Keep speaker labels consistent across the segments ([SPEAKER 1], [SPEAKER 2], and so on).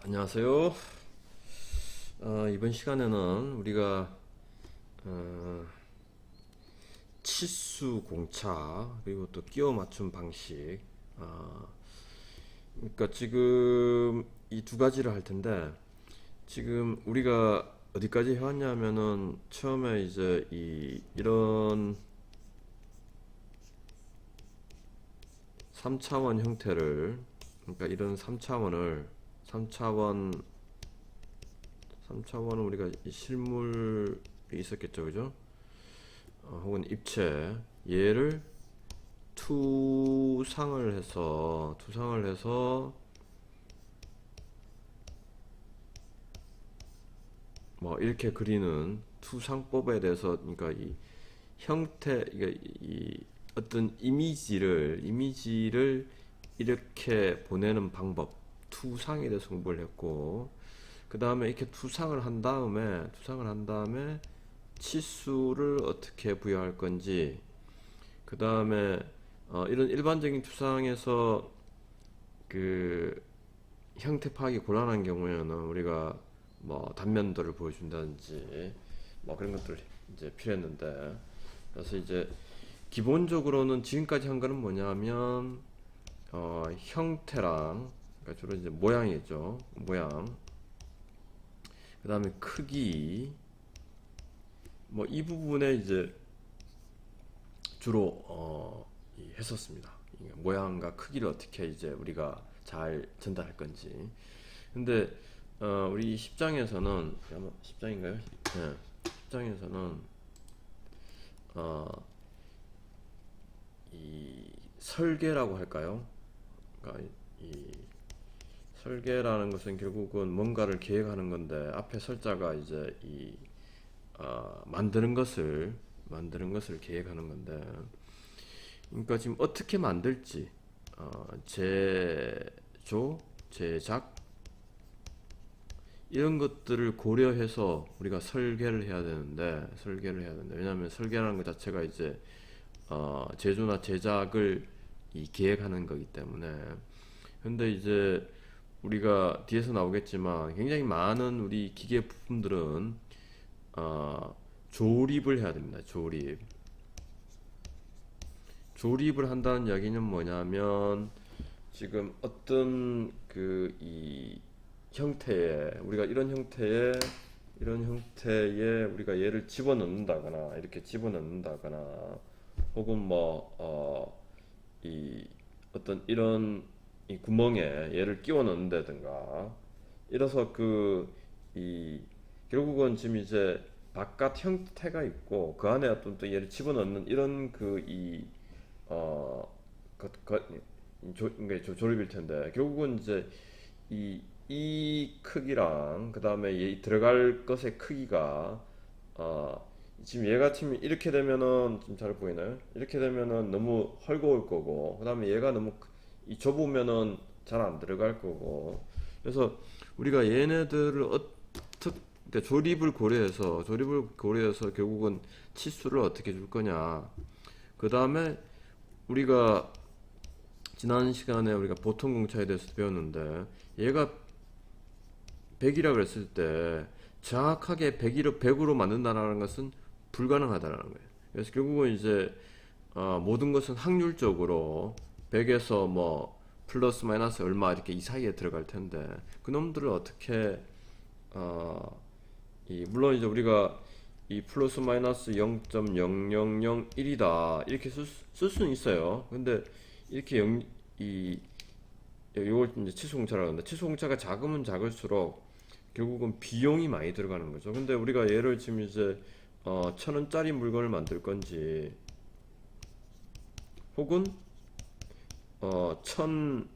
[SPEAKER 1] 안녕하세요. 이번 시간에는 우리가 어, 치수 공차 그리고 또 끼워 맞춤 방식 그러니까 지금 이 두 가지를 할 텐데 지금 우리가 어디까지 해왔냐면은 처음에 이제 이런 3차원 형태를 그러니까 이런 3차원은 우리가 이 실물이 있었겠죠, 그죠? 혹은 입체 얘를 투상을 해서 뭐 이렇게 그리는 투상법에 대해서 그러니까 이 형태 이 어떤 이미지를 이렇게 보내는 방법 투상에 대해서 공부를 했고 그 다음에 이렇게 투상을 한 다음에 치수를 어떻게 부여할 건지 그 다음에 이런 일반적인 투상에서 그 형태 파악이 곤란한 경우에는 우리가 뭐 단면도를 보여준다든지 뭐 그런 것들 이제 필요했는데 그래서 이제 기본적으로는 지금까지 한 거는 뭐냐면 형태랑 그러니까 주로 이제 모양이죠. 모양. 그 다음에 크기 뭐 이 부분에 이제 주로 했었습니다. 모양과 크기를 어떻게 이제 우리가 잘 전달할 건지. 근데 우리 10장에서는 아마 10장인가요? 네. 10장에서는 이 설계라고 할까요? 그러니까 이 설계라는 것은 결국은 뭔가를 계획하는 건데 앞에 설자가 이제 만드는 것을 계획하는 건데 그러니까 지금 어떻게 만들지 제조, 제작 이런 것들을 고려해서 우리가 설계를 해야 되는데 왜냐하면 설계라는 것 자체가 이제 제조나 제작을 계획하는 거기 때문에 근데 이제 우리가 뒤에서 나오겠지만 굉장히 많은 우리 기계 부품들은 조립을 해야 됩니다. 조립을 한다는 이야기는 뭐냐면 지금 어떤 이 형태에 우리가 이런 형태에 우리가 얘를 집어넣는다거나 이렇게 집어넣는다거나 혹은 이 어떤 이런 이 구멍에 얘를 끼워 넣는다든가 이래서 이 결국은 지금 이제 바깥 형태가 있고 그 안에 어떤 또 얘를 집어넣는 이런 어, 그러니까 조립일 텐데 결국은 이제 이 크기랑 그 다음에 들어갈 것의 크기가 지금 얘 같으면 이렇게 되면은 좀 잘 보이나요? 이렇게 되면은 너무 헐거울 거고 그 다음에 얘가 너무 좁으면은 잘 안 들어갈 거고 그래서 우리가 얘네들을 어떻게 조립을 고려해서 결국은 치수를 어떻게 줄 거냐 그 다음에 우리가 지난 시간에 우리가 보통 공차에 대해서 배웠는데 얘가 100이라 그랬을 때 정확하게 100으로 만든다는 것은 불가능하다는 거예요. 그래서 결국은 이제 모든 것은 확률적으로 100에서 뭐 플러스 마이너스 얼마 이렇게 이 사이에 들어갈 텐데 그놈들을 어떻게 물론 이제 우리가 이 플러스 마이너스 0.0001이다 이렇게 쓸 수는 있어요. 근데 이렇게 이걸 이제 치수공차라고 하는데 치수공차가 작으면 작을수록 결국은 비용이 많이 들어가는 거죠. 근데 우리가 얘를 지금 이제 1,000원짜리 물건을 만들 건지 혹은 천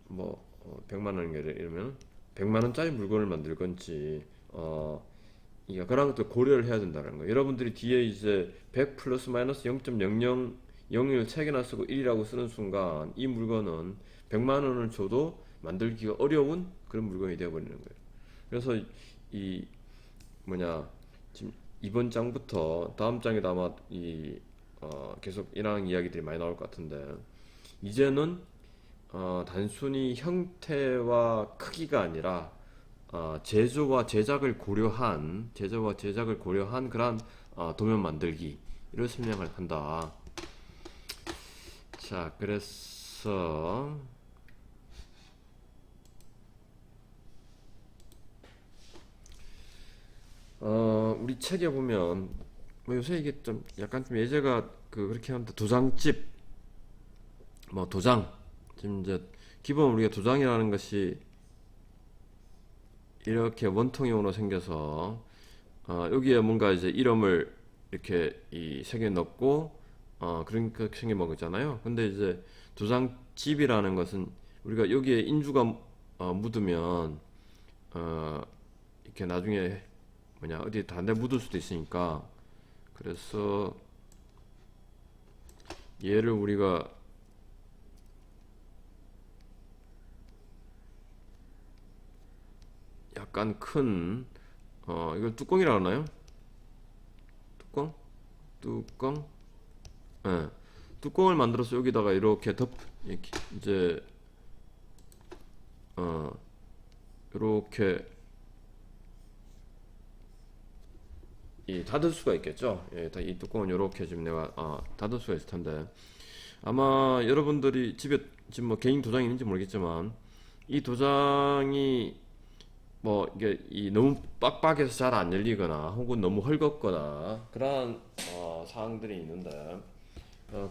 [SPEAKER 1] 뭐 100만 원이 이러면 100만 원짜리 물건을 만들 건지 그런 것도 고려를 해야 된다는 거예요. 여러분들이 뒤에 이제 100 플러스 마이너스 0.0001을 3개나 쓰고 1이라고 쓰는 순간 이 물건은 100만 원을 줘도 만들기가 어려운 그런 물건이 되어버리는 거예요. 그래서 이 지금 이번 장부터 다음 장에도 아마 계속 이런 이야기들이 많이 나올 것 같은데 이제는 단순히 형태와 크기가 아니라 제조와 제작을 고려한 그런 도면 만들기 이런 설명을 한다. 자, 그래서 우리 책에 보면 뭐 요새 이게 좀 약간 좀 예제가 그렇게 하는데 도장집 뭐 도장 지금 이제 기본 우리가 도장이라는 것이 이렇게 원통형으로 생겨서 여기에 뭔가 이제 이름을 이렇게 이 색에 넣고 그렇게 생겨 먹었잖아요. 근데 이제 도장집이라는 것은 우리가 여기에 인주가 묻으면 이렇게 나중에 뭐냐 어디 다른 데 묻을 수도 있으니까 그래서 얘를 우리가 약간 큰 이걸 뚜껑이라고 하나요? 뚜껑? 뚜껑? 예. 뚜껑을 만들어서 여기다가 이렇게 이제 이렇게 닫을 수가 있겠죠. 예, 이 뚜껑은 이렇게 지금 내가 닫을 수가 있을 텐데 아마 여러분들이 집에 지금 뭐 개인 도장이 있는지 모르겠지만 이 도장이 뭐 이게 너무 빡빡해서 잘 안 열리거나 혹은 너무 헐겁거나 그러한 사항들이 있는데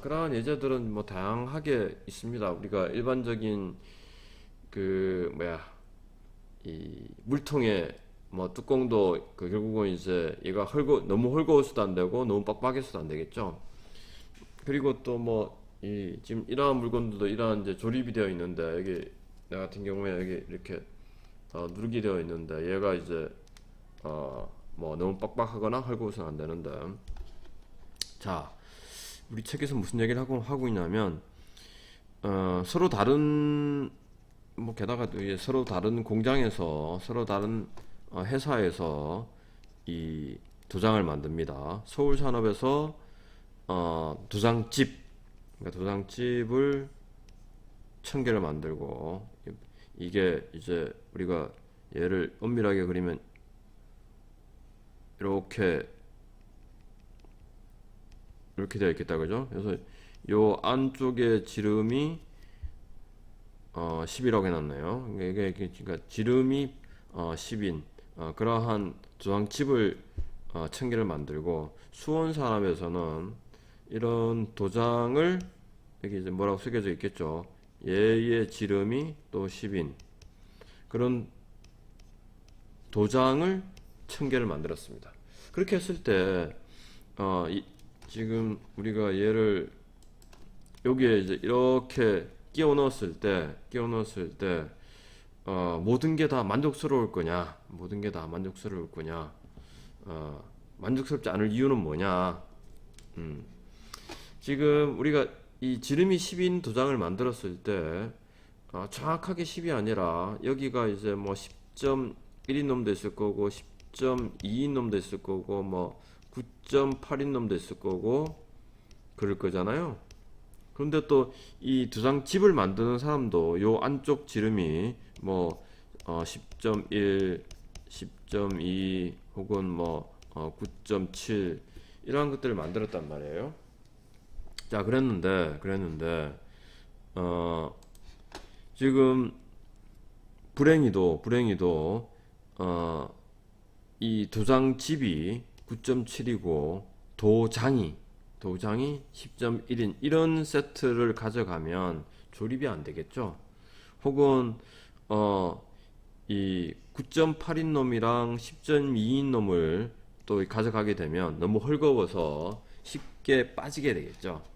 [SPEAKER 1] 그러한 예제들은 뭐 다양하게 있습니다. 우리가 일반적인 그 뭐야 이 물통에 뭐 뚜껑도 결국은 이제 얘가 너무 헐거워서도 안 되고 너무 빡빡해서도 안 되겠죠. 그리고 또 뭐 지금 이러한 물건들도 이러한 이제 조립이 되어 있는데 여기 나 같은 경우에 여기 이렇게 누르게 되어 있는데 얘가 이제 뭐 너무 빡빡하거나 헐거워서는 안 되는데 자 우리 책에서 무슨 얘기를 하고 있냐면 서로 다른 뭐 게다가 또 이제 서로 다른 공장에서 서로 다른 회사에서 이 도장을 만듭니다. 서울산업에서 도장집 그러니까 도장집을 1000개를 만들고 이게 이제 우리가 얘를 엄밀하게 그리면 이렇게 되어 있겠다 그죠? 그래서 요 안쪽에 지름이 10이라고 해놨네요. 이게 그러니까 지름이 10인 그러한 도장집을 1000개를 만들고 수원산업에서는 이런 도장을 여기 이제 뭐라고 쓰여져 있겠죠. 얘의 지름이 또 10인 그런 도장을 1000개를 만들었습니다. 그렇게 했을 때 지금 우리가 얘를 여기에 이제 이렇게 끼워 넣었을 때 모든 게 다 만족스러울 거냐? 모든 게 다 만족스러울 거냐? 만족스럽지 않을 이유는 뭐냐? 지금 우리가 이 지름이 10인 도장을 만들었을 때 정확하게 10이 아니라 여기가 이제 뭐 10.1인 놈도 있을 거고 10.2인 놈도 있을 거고 뭐 9.8인 놈도 있을 거고 그럴 거잖아요. 그런데 또 이 도장집을 만드는 사람도 요 안쪽 지름이 뭐 10.1, 10.2 혹은 뭐 9.7 이러한 것들을 만들었단 말이에요. 자, 그랬는데 지금 불행히도 이 도장집이 9.7이고 도장이 10.1인 이런 세트를 가져가면 조립이 안 되겠죠. 혹은 이 9.8인 놈이랑 10.2인 놈을 또 가져가게 되면 너무 헐거워서 쉽게 빠지게 되겠죠.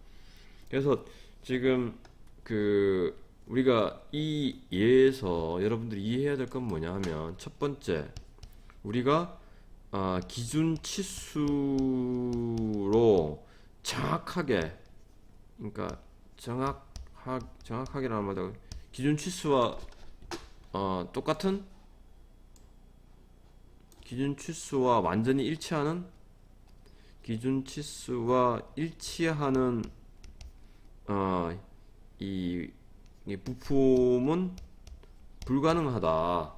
[SPEAKER 1] 그래서 지금 우리가 이 예에서 여러분들이 이해해야 될 건 뭐냐 하면 첫 번째 우리가 기준 치수로 정확하게 그러니까 정확하게라는 말도 기준 치수와 똑같은 기준 치수와 완전히 일치하는 기준 치수와 일치하는 이 이 부품은 불가능하다.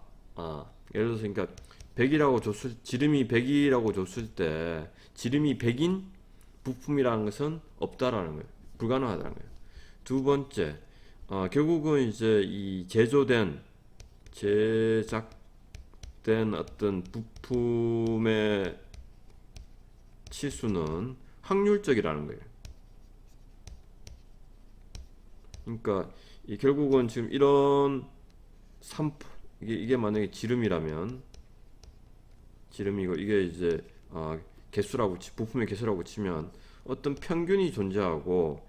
[SPEAKER 1] 예를 들어서 그러니까 100이라고 지름이 100이라고 줬을 때 지름이 100인 부품이라는 것은 없다라는 거예요. 불가능하다는 거예요. 두 번째, 결국은 이제 이 제작된 어떤 부품의 치수는 확률적이라는 거예요. 그러니까 결국은 지금 이런 이게 만약에 지름이라면 지름이고 이게 이제 개수라고 부품의 개수라고 치면 어떤 평균이 존재하고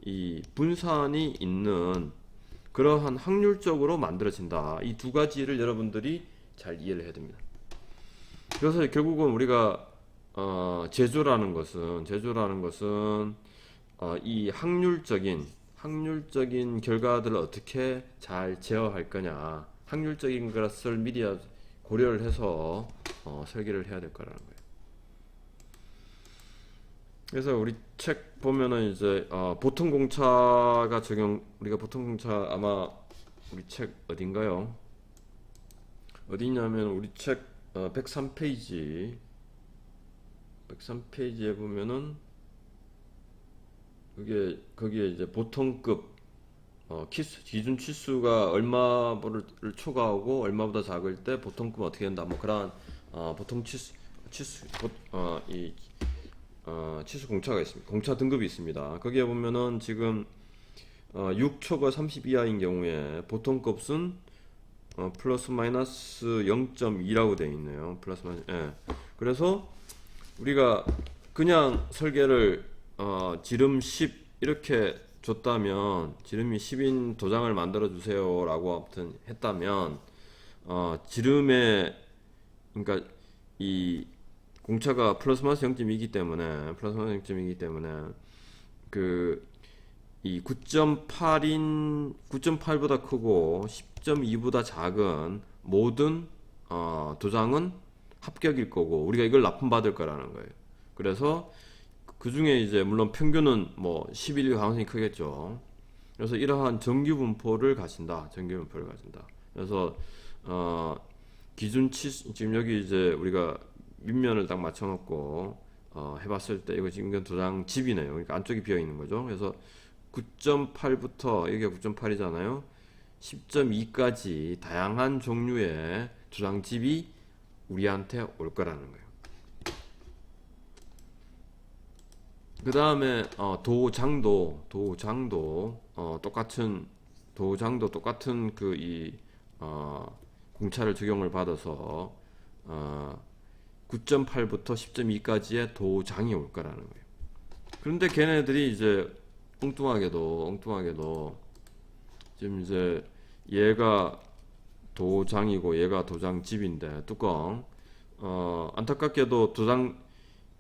[SPEAKER 1] 이 분산이 있는 그러한 확률적으로 만들어진다. 이 두 가지를 여러분들이 잘 이해를 해야 됩니다. 그래서 결국은 우리가 제조라는 것은 이 확률적인 결과들을 어떻게 잘 제어할 거냐, 확률적인 것을 미리 고려를 해서 설계를 해야 될 거라는 거예요. 그래서 우리 책 보면은 이제 보통 공차가 우리가 보통 공차 아마 우리 책 어딘가요? 어디냐면 우리 책 103페이지에 보면은 거기에 이제 보통급 기준 치수가 얼마를 초과하고 얼마보다 작을 때 보통급 어떻게 된다, 뭐 그런 보통 치수 공차가 있습니다. 공차 등급이 있습니다. 거기에 보면은 지금 6초과 30 이하인 경우에 보통급은 플러스 마이너스 0.2라고 되어 있네요. 플러스 마이너스. 예. 그래서 우리가 그냥 설계를 지름 10 이렇게 줬다면, 지름이 10인 도장을 만들어 주세요 라고 아무튼 했다면 지름에, 그러니까 이 공차가 플러스 마이너스 0.2이기 때문에 이 9.8보다 크고 10.2보다 작은 모든 도장은 합격일 거고 우리가 이걸 납품받을 거라는 거예요. 그래서 그 중에 이제 물론 평균은 뭐 11일 가능성이 크겠죠. 그래서 이러한 정규 분포를 가진다. 그래서 기준 치수, 지금 여기 이제 우리가 밑면을 딱 맞춰놓고 해봤을 때 이거 지금 도장 집이네요. 그러니까 안쪽이 비어 있는 거죠. 그래서 9.8부터 여기가 9.8이잖아요. 10.2까지 다양한 종류의 도장 집이 우리한테 올 거라는 거예요. 그 다음에 도장도 똑같은 공차를 적용을 받아서 9.8부터 10.2까지의 도장이 올 거라는 거예요. 그런데 걔네들이 이제 엉뚱하게도 지금 이제 얘가 도장이고 얘가 도장집인데 뚜껑 안타깝게도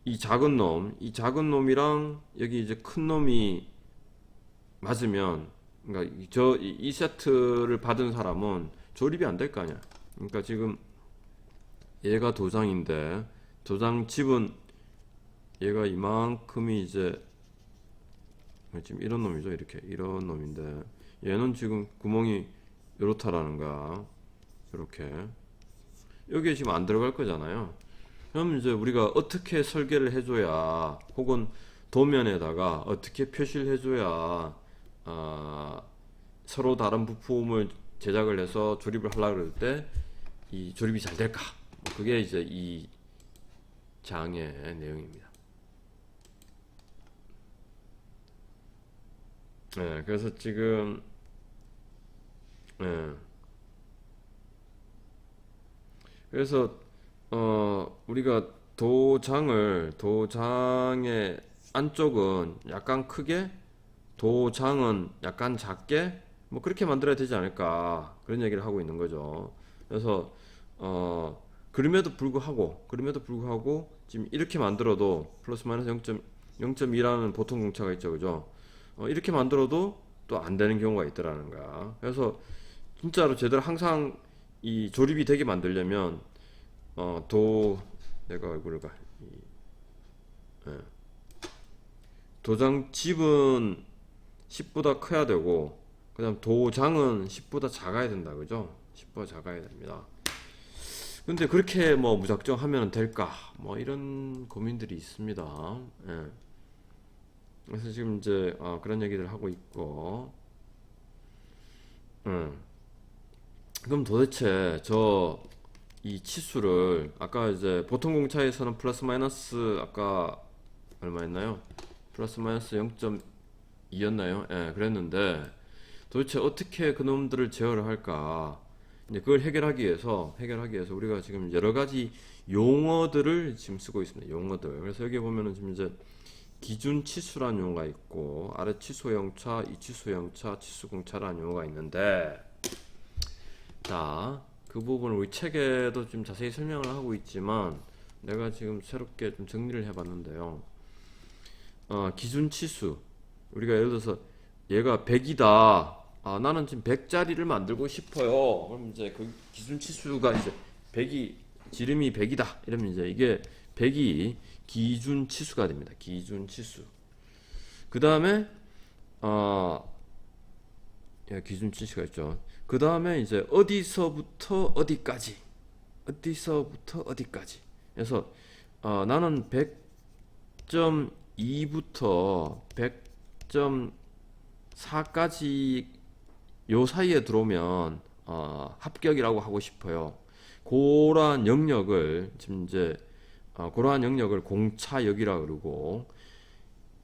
[SPEAKER 1] 이 작은 놈이랑 여기 이제 큰 놈이 맞으면, 그러니까 이 세트를 받은 사람은 조립이 안 될 거 아니야. 그러니까 지금 얘가 도장인데 도장집은 얘가 이만큼이 이제 지금 이런 놈이죠. 이런 놈인데 얘는 지금 구멍이 이렇다라는 거야. 이렇게 여기에 지금 안 들어갈 거잖아요. 그럼 이제 우리가 어떻게 설계를 해줘야, 혹은 도면에다가 어떻게 표시를 해줘야 서로 다른 부품을 제작을 해서 조립을 하려고 그럴 때 이 조립이 잘 될까? 그게 이제 이 장의 내용입니다. 네, 그래서 지금 그래서 우리가 도장의 안쪽은 약간 크게, 도장은 약간 작게, 뭐 그렇게 만들어야 되지 않을까, 그런 얘기를 하고 있는 거죠. 그래서 그럼에도 불구하고 지금 이렇게 만들어도 플러스 마이너스 0.2라는 보통 공차가 있죠, 그죠? 이렇게 만들어도 또 안 되는 경우가 있더라는 거야. 그래서 진짜로 제대로 항상 이 조립이 되게 만들려면 내가 얼굴을 도장 집은 10보다 커야 되고 그다음 도장은 10보다 작아야 된다. 그죠? 10보다 작아야 됩니다. 근데 그렇게 뭐 무작정 하면 될까? 뭐 이런 고민들이 있습니다. 예. 그래서 지금 이제 그런 얘기를 하고 있고, 음. 그럼 도대체 저 이 치수를 아까 이제 보통 공차에서는 플러스 마이너스 아까 얼마였나요? 플러스 마이너스 0.2였나요? 예, 그랬는데 도대체 어떻게 그놈들을 제어를 할까? 이제 그걸 해결하기 위해서 우리가 지금 여러 가지 용어들을 지금 쓰고 있습니다. 용어들. 그래서 여기 보면은 지금 이제 기준 치수라는 용어가 있고 아래 치수형차, 이치수형차, 치수공차라는 용어가 있는데 자, 그 부분을 우리 책에도 좀 자세히 설명을 하고 있지만 내가 지금 새롭게 좀 정리를 해봤는데요. 기준 치수 우리가 예를 들어서 얘가 100이다. 나는 지금 100짜리를 만들고 싶어요. 그럼 이제 그 기준 치수가 이제 100이 지름이 100이다. 이러면 이제 이게 100이 기준 치수가 됩니다. 기준 치수. 그 다음에 기준 치수가 있죠. 그 다음에 이제 어디서부터 어디까지 그래서 나는 100.2부터 100.4까지 요 사이에 들어오면 합격이라고 하고 싶어요. 그러한 영역을 지금 이제 그러한 영역을 공차역이라 그러고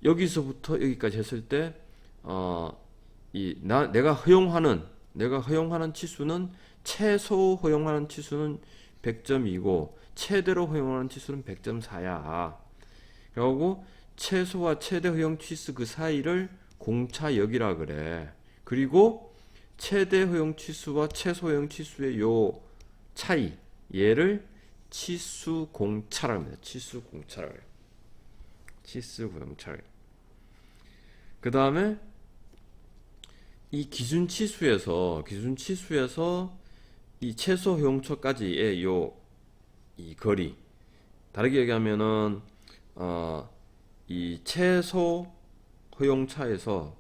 [SPEAKER 1] 여기서부터 여기까지 했을 때 내가 허용하는 치수는 최소 허용하는 치수는 100점이고 최대로 허용하는 치수는 100.4야. 그리고 최소와 최대 허용 치수 그 사이를 공차역이라 그래. 그리고 최대 허용 치수와 최소 허용 치수의 요 차이 얘를 치수 공차라고 합니다. 치수 공차라고 해요. 치수 공차라고. 그 다음에 이 기준 치수에서 이 최소 허용처까지의 이 거리 다르게 얘기하면은 이 최소 허용차에서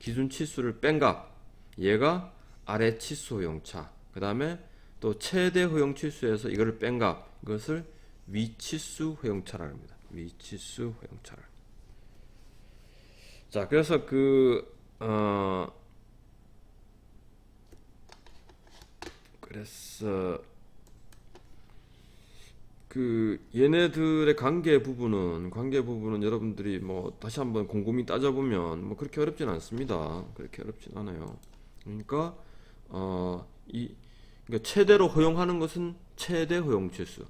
[SPEAKER 1] 기준 치수를 뺀 값 얘가 아래 치수 허용차 그 다음에 또 최대 허용 치수에서 이거를 뺀 값 이것을 위치수 허용차라고 합니다. 위치수 허용차라. 자, 그래서 그래서 얘네들의 관계 부분은 여러분들이 뭐 다시 한번 곰곰이 따져보면 뭐 그렇게 어렵진 않습니다. 그렇게 어렵진 않아요. 그러니까 그러니까 최대로 허용하는 것은 최대 허용 치수,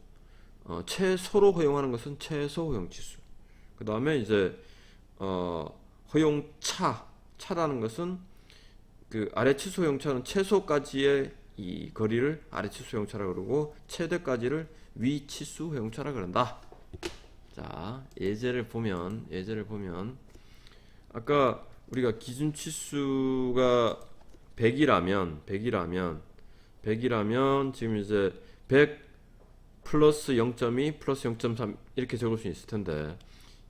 [SPEAKER 1] 최소로 허용하는 것은 최소 허용 치수. 그 다음에 이제 차라는 것은 그 아래 치수 허용차는 최소까지의 이 거리를 아래 치수 허용차라 그러고 최대까지를 위 치수 허용차라 그런다. 자, 예제를 보면 아까 우리가 기준 치수가 100이라면 지금 이제 100 플러스 0.2 플러스 0.3 이렇게 적을 수 있을 텐데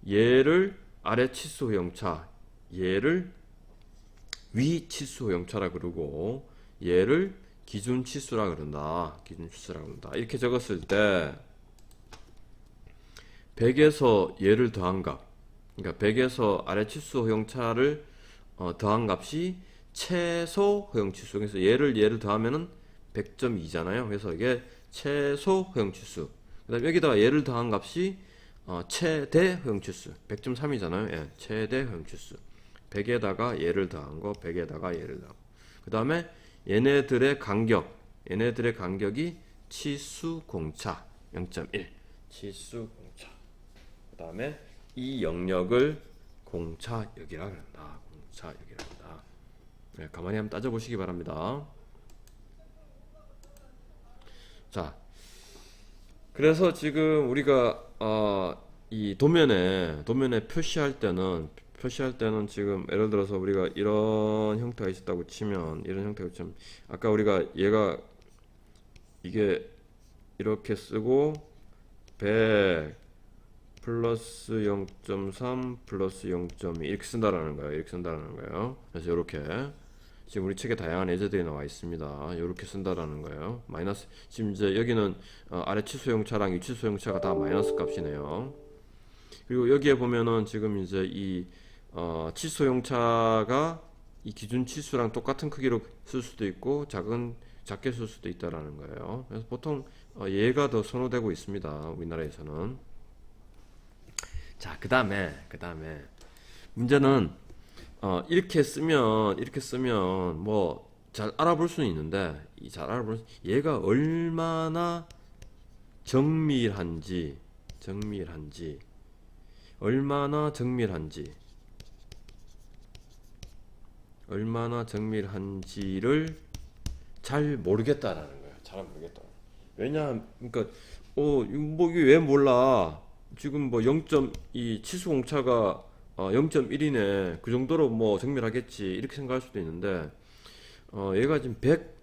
[SPEAKER 1] 얘를 아래 치수 허용차 얘를 위 치수 허용차라 그러고 얘를 기준 치수라 그런다. 이렇게 적었을 때 100에서 얘를 더한 값 그러니까 100에서 아래 치수 허용차를 더한 값이 최소 허용 치수. 그래서 얘를 더하면은 100.2잖아요. 그래서 이게 최소 허용 치수. 그다음 여기다가 얘를 더한 값이 최대 허용 치수. 100.3이잖아요. 예, 최대 허용 치수. 100에다가 얘를 더한 거, 100에다가 얘를 더한 거. 그다음에 얘네들의 간격이 치수 공차 0.1. 치수 공차. 그다음에 이 영역을 공차역이라 그런다. 공차역이라 한다. 네, 가만히 한번 따져보시기 바랍니다. 자, 그래서 지금 우리가 이 도면에 표시할 때는 지금 예를 들어서 우리가 이런 형태가 있었다고 치면 아까 우리가 얘가 이게 이렇게 쓰고 100 플러스 0.3 플러스 0.2 이렇게 쓴다라는 거예요. 이렇게 쓴다라는 거예요. 그래서 이렇게 지금 우리 책에 다양한 예제들이 나와 있습니다. 이렇게 쓴다라는 거예요. 마이너스 지금 이제 여기는 아래 치수용차랑 이 치수용차가 다 마이너스 값이네요. 그리고 여기에 보면은 지금 이제 이 치수용차가 이 기준 치수랑 똑같은 크기로 쓸 수도 있고 작게 쓸 수도 있다라는 거예요. 그래서 보통 얘가 더 선호되고 있습니다. 우리나라에서는. 자, 그다음에 문제는 이렇게 쓰면 뭐 잘 알아볼 수는 있는데 얘가 얼마나 정밀한지 얼마나 정밀한지를 잘 모르겠다라는 거예요. 잘 모르겠다. 왜냐, 그러니까 뭐 이게 왜 몰라? 지금 뭐 0.2 치수 공차가 0.1이네. 그 정도로 뭐 정밀하겠지. 이렇게 생각할 수도 있는데 얘가 지금 100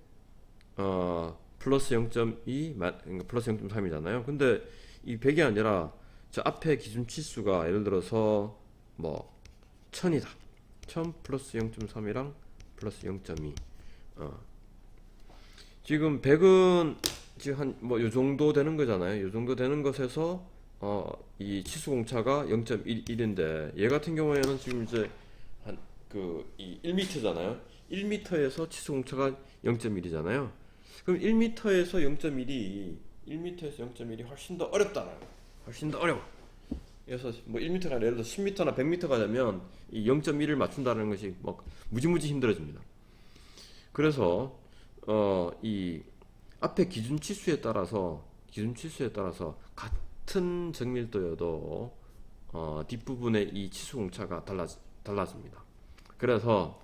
[SPEAKER 1] 플러스 0.2 그러니까 플러스 0.3이잖아요. 근데 이 100이 아니라 저 앞에 기준 치수가 예를 들어서 뭐 1000이다. 1000 플러스 0.3이랑 플러스 0.2. 지금 100은 지금 한 뭐 요 정도 되는 거잖아요. 요 정도 되는 것에서 이 치수 공차가 0.1인데 얘 같은 경우에는 지금 이제 한 이 1m잖아요. 1m에서 치수 공차가 0.1이잖아요. 그럼 1m에서 0.1이 훨씬 더 어렵다는 거예요. 훨씬 더 어려워. 그래서 뭐 1m가 예를 들어 10m나 100m가 되면 이 0.1을 맞춘다는 것이 뭐 무지무지 힘들어집니다. 그래서 이 앞에 기준 치수에 따라서 같은 정밀도여도 뒷부분의 이 치수 공차가 달라집니다. 그래서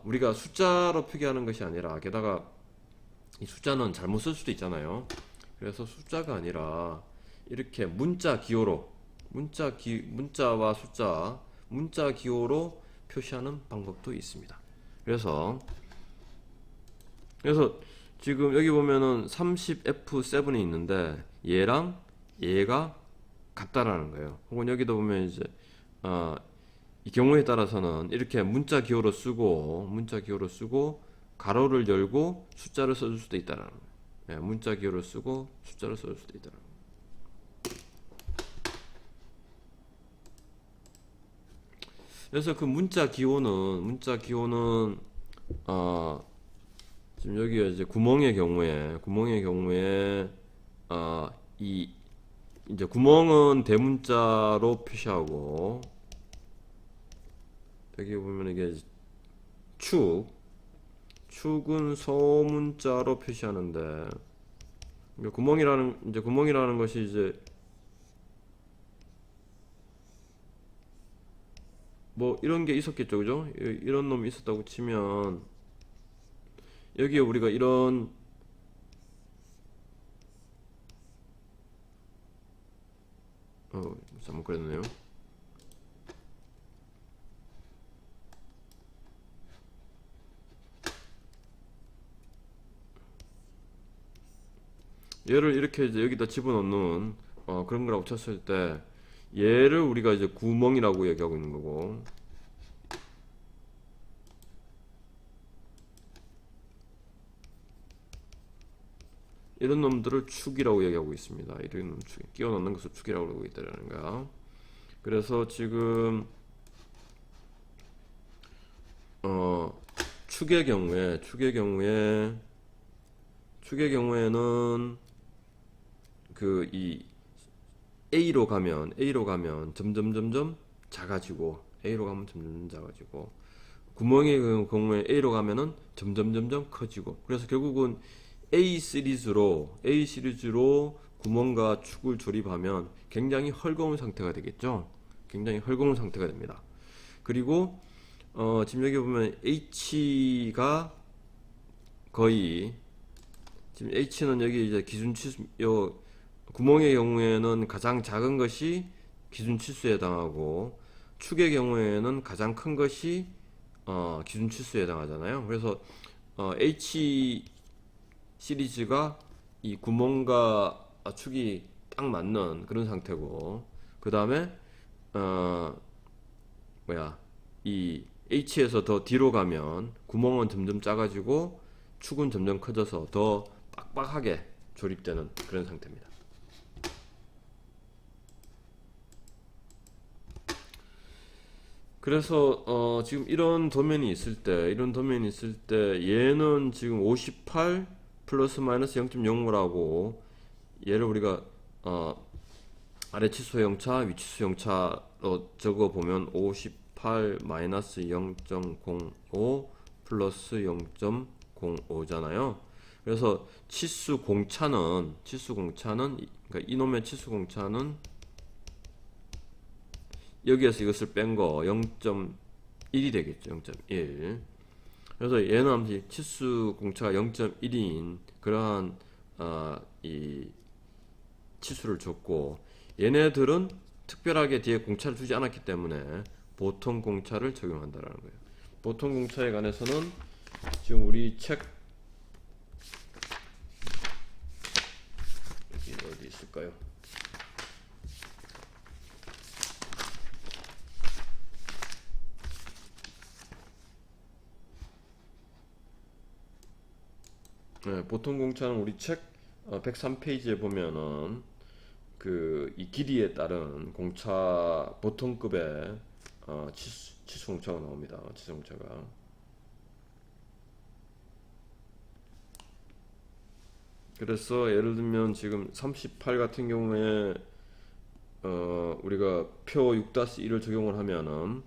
[SPEAKER 1] 우리가 숫자로 표기하는 것이 아니라 게다가 이 숫자는 잘못 쓸 수도 있잖아요. 그래서 숫자가 아니라 이렇게 문자 기호로 문자와 숫자 문자 기호로 표시하는 방법도 있습니다. 그래서 지금 여기 보면은 30F7이 있는데 얘랑 얘가 같다라는 거예요. 혹은 여기도 보면 이제 이 경우에 따라서는 이렇게 문자 기호로 쓰고 가로를 열고 숫자를 써줄 수도 있다라는 거예요. 예, 문자 기호를 쓰고 숫자를 써줄 수도 있다라는 거예요. 그래서 그 문자 기호는 지금 여기가 이제 구멍의 경우에 이제 구멍은 대문자로 표시하고 여기 보면 이게 축은 소문자로 표시하는데 구멍이라는 것이 이제 뭐 이런 게 있었겠죠, 그죠? 이런 놈이 있었다고 치면 여기에 우리가 이런 잘못 그랬네요. 얘를 이렇게 이제 여기다 집어넣는 그런 거라고 쳤을 때 얘를 우리가 이제 구멍이라고 얘기하고 있는 거고 이런 놈들을 축이라고 얘기하고 있습니다. 이런 놈 끼워 넣는 것을 축이라고 그러고 있다는 거야. 그래서 지금 축의 경우에는 이 A로 가면 점점 작아지고 구멍의 경우에 A로 가면은 점점 커지고 그래서 결국은 A 시리즈로 구멍과 축을 조립하면 굉장히 헐거운 상태가 되겠죠. 굉장히 헐거운 상태가 됩니다. 그리고 지금 여기 보면 H가 거의 지금 H는 여기 이제 기준 치수 구멍의 경우에는 가장 작은 것이 기준 치수에 해당하고 축의 경우에는 가장 큰 것이 기준 치수에 해당하잖아요. 그래서 H 시리즈가 이 구멍과 축이 딱 맞는 그런 상태고 그 다음에 이 H에서 더 뒤로 가면 구멍은 점점 작아지고 축은 점점 커져서 더 빡빡하게 조립되는 그런 상태입니다. 그래서 지금 이런 도면이 있을 때 얘는 지금 58 플러스 마이너스 0.05라고 얘를 우리가 아래 치수 형차, 위 치수 형차로 적어 보면 58 마이너스 0.05 플러스 0.05잖아요. 그래서 치수 공차는 그러니까 이놈의 치수 공차는 여기에서 이것을 뺀 거 0.1이 되겠죠. 0.1. 그래서 얘는 치수 공차가 0.1인 그러한 이 치수를 줬고, 얘네들은 특별하게 뒤에 공차를 주지 않았기 때문에 보통 공차를 적용한다라는 거예요. 보통 공차에 관해서는 지금 우리 책 여기 어디 있을까요? 네, 보통 공차는 우리 책 103페이지에 보면은 이 길이에 따른 공차 보통급의 치수 공차가 나옵니다. 치수 공차가. 그래서 예를 들면 지금 38 같은 경우에 우리가 표 6-1을 적용을 하면은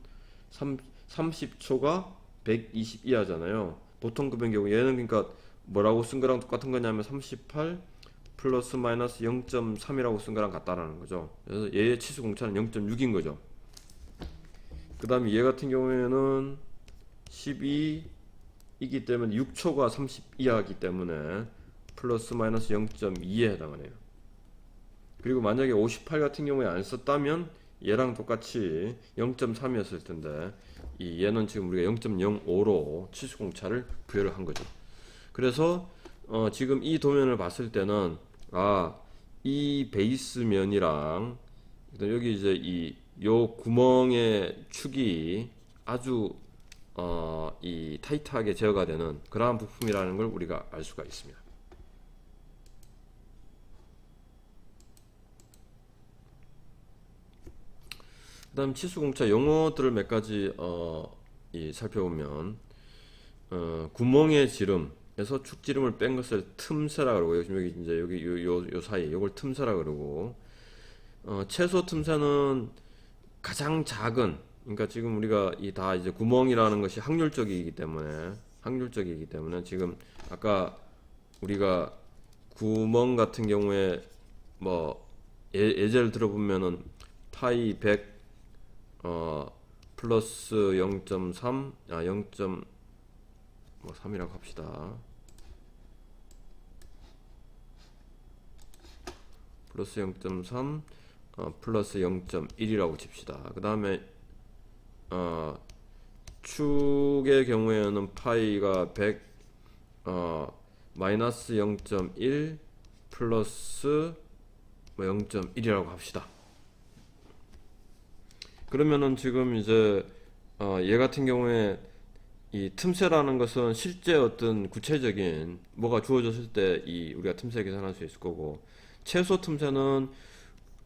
[SPEAKER 1] 30초가 120 이하잖아요. 보통급의 경우 얘는 그러니까 뭐라고 쓴 거랑 똑같은 거냐면 38 플러스 마이너스 0.3이라고 쓴 거랑 같다라는 거죠. 그래서 얘의 치수 공차는 0.6인 거죠. 그 다음에 얘 같은 경우에는 12이기 때문에 6초가 30 이하이기 때문에 플러스 마이너스 0.2에 해당하네요. 그리고 만약에 58 같은 경우에 안 썼다면 얘랑 똑같이 0.3이었을 텐데 얘는 지금 우리가 0.05로 치수 공차를 부여를 한 거죠. 그래서 지금 이 도면을 봤을 때는 이 베이스면이랑 여기 이제 요 구멍의 축이 아주 이 타이트하게 제어가 되는 그러한 부품이라는 걸 우리가 알 수가 있습니다. 그 다음 치수공차 용어들을 몇 가지 살펴보면 구멍의 지름에서 축지름을 뺀 것을 틈새라 그러고, 여기 이제 요 사이 요걸 틈새라 그러고, 최소 틈새는 가장 작은, 그러니까 지금 우리가 다 이제 구멍이라는 것이 확률적이기 때문에 지금 아까 우리가 구멍 같은 경우에 뭐 예제를 들어보면은 파이 100 플러스 0.3 0.3이라고 합시다. 플러스 0.3 플러스 0.1이라고 칩시다. 그 다음에 축의 경우에는 파이가 100 마이너스 0.1 플러스 0.1이라고 합시다. 그러면은 지금 이제 얘 같은 경우에 이 틈새라는 것은 실제 어떤 구체적인 뭐가 주어졌을 때 우리가 틈새 계산할 수 있을 거고, 최소 틈새는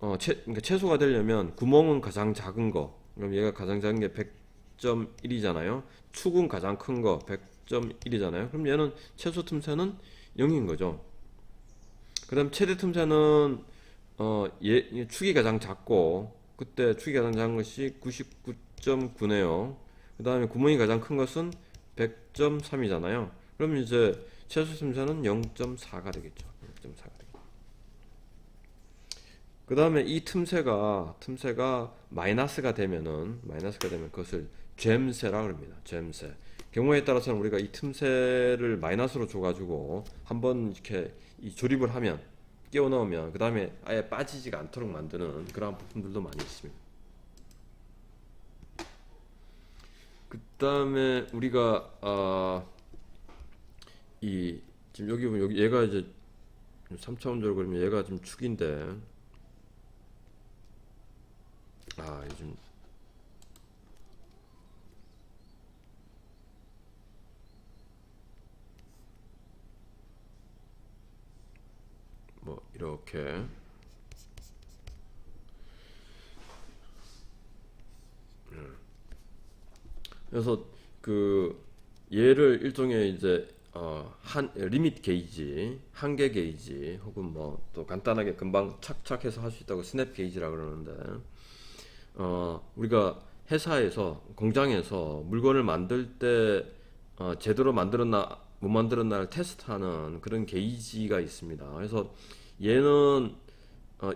[SPEAKER 1] 그러니까 최소가 되려면 구멍은 가장 작은 거, 그럼 얘가 가장 작은 게 100.1이잖아요. 축은 가장 큰 거 100.1이잖아요. 그럼 얘는 최소 틈새는 0인 거죠. 그 다음 최대 틈새는 축이 가장 작고, 그때 축이 가장 작은 것이 99.9네요. 그 다음에 구멍이 가장 큰 것은 100.3이잖아요. 그럼 이제 최소 틈새는 0.4가 되겠죠. 0.4가 되겠죠. 그 다음에 이 틈새가 마이너스가 되면 그것을 젬새라고 합니다. 젬새. 경우에 따라서는 우리가 이 틈새를 마이너스로 줘가지고 한번 이렇게 조립을 하면, 끼워 넣으면 그 다음에 아예 빠지지가 않도록 만드는 그러한 부품들도 많이 있습니다. 그 다음에 우리가 지금 여기 보면 얘가 이제 3차원적으로 그러면 얘가 지금 축인데, 요즘 뭐 이렇게 그래서 그 얘를 일종의 이제 한 리밋 게이지, 한계 게이지 혹은 뭐 또 간단하게 금방 착착해서 할 수 있다고 스냅 게이지라 그러는데 우리가 회사에서 공장에서 물건을 만들 때 제대로 만들었나 못 만들었나를 테스트하는 그런 게이지가 있습니다. 그래서 얘는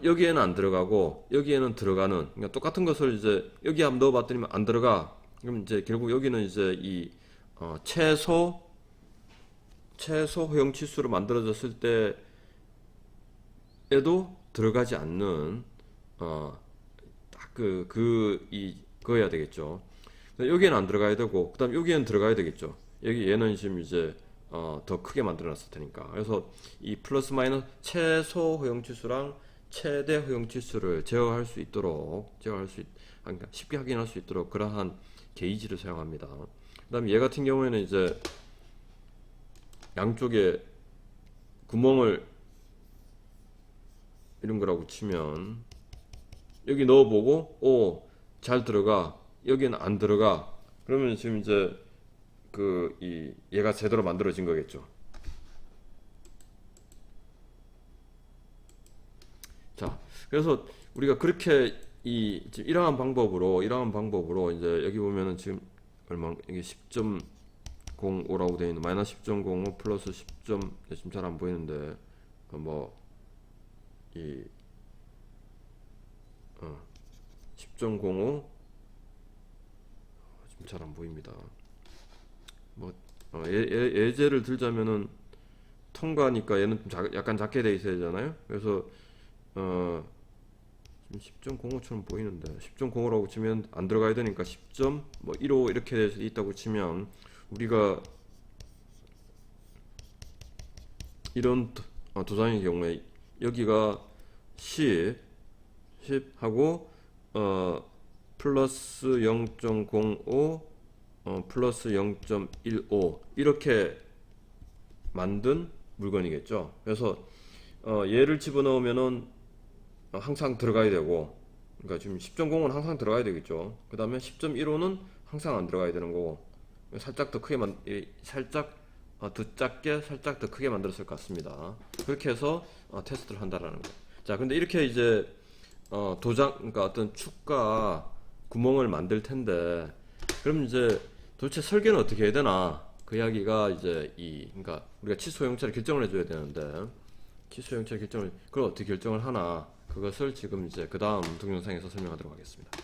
[SPEAKER 1] 여기에는 안 들어가고 여기에는 들어가는, 그러니까 똑같은 것을 이제 여기 한번 넣어봤더니 안 들어가. 그럼 이제 결국 여기는 이제 이 최소 허용 치수로 만들어졌을 때에도 들어가지 않는 그거야 되겠죠. 여기에는 안 들어가야 되고, 그다음 여기에는 들어가야 되겠죠. 여기 얘는 지금 이제 더 크게 만들어놨을 테니까. 그래서 이 플러스 마이너스 최소 허용 치수랑 최대 허용 치수를 그러니까 쉽게 확인할 수 있도록 그러한 게이지를 사용합니다. 그다음 얘 같은 경우에는 이제 양쪽에 구멍을 이런 거라고 치면 여기 넣어보고 잘 들어가, 여기는 안 들어가. 그러면 지금 이제 얘가 제대로 만들어진 거겠죠. 자, 그래서 우리가 그렇게 지금 이러한 방법으로 이제 여기 보면은 지금 이게 10.05라고 되어 있는 마이너스 10.05 플러스 10. 지금 잘 안 보이는데 이 10.05 지금 잘 안 보입니다. 예제를 들자면은 통과니까 얘는 좀 약간 작게 돼 있어야 되잖아요. 그래서 지금 10.05처럼 보이는데 10.05라고 치면 안 들어가야 되니까 10.15 이렇게 돼서 있다고 치면 우리가 이런 도장의 경우에 여기가 10 하고 플러스 0.05 플러스 0.15 이렇게 만든 물건이겠죠. 그래서 얘를 집어넣으면은 항상 들어가야 되고, 그러니까 지금 10.0은 항상 들어가야 되겠죠. 그 다음에 10.15는 항상 안 들어가야 되는 거고, 살짝 더 크게 살짝 더 작게 살짝 더 크게 만들었을 것 같습니다. 그렇게 해서 테스트를 한다라는 거. 자, 근데 이렇게 이제 그러니까 어떤 축과 구멍을 만들 텐데, 그럼 이제 도대체 설계는 어떻게 해야 되나? 그 이야기가 이제 그러니까 우리가 치수 형체를 결정을 해줘야 되는데, 치수 형체 그걸 어떻게 결정을 하나? 그것을 지금 이제 그 다음 동영상에서 설명하도록 하겠습니다.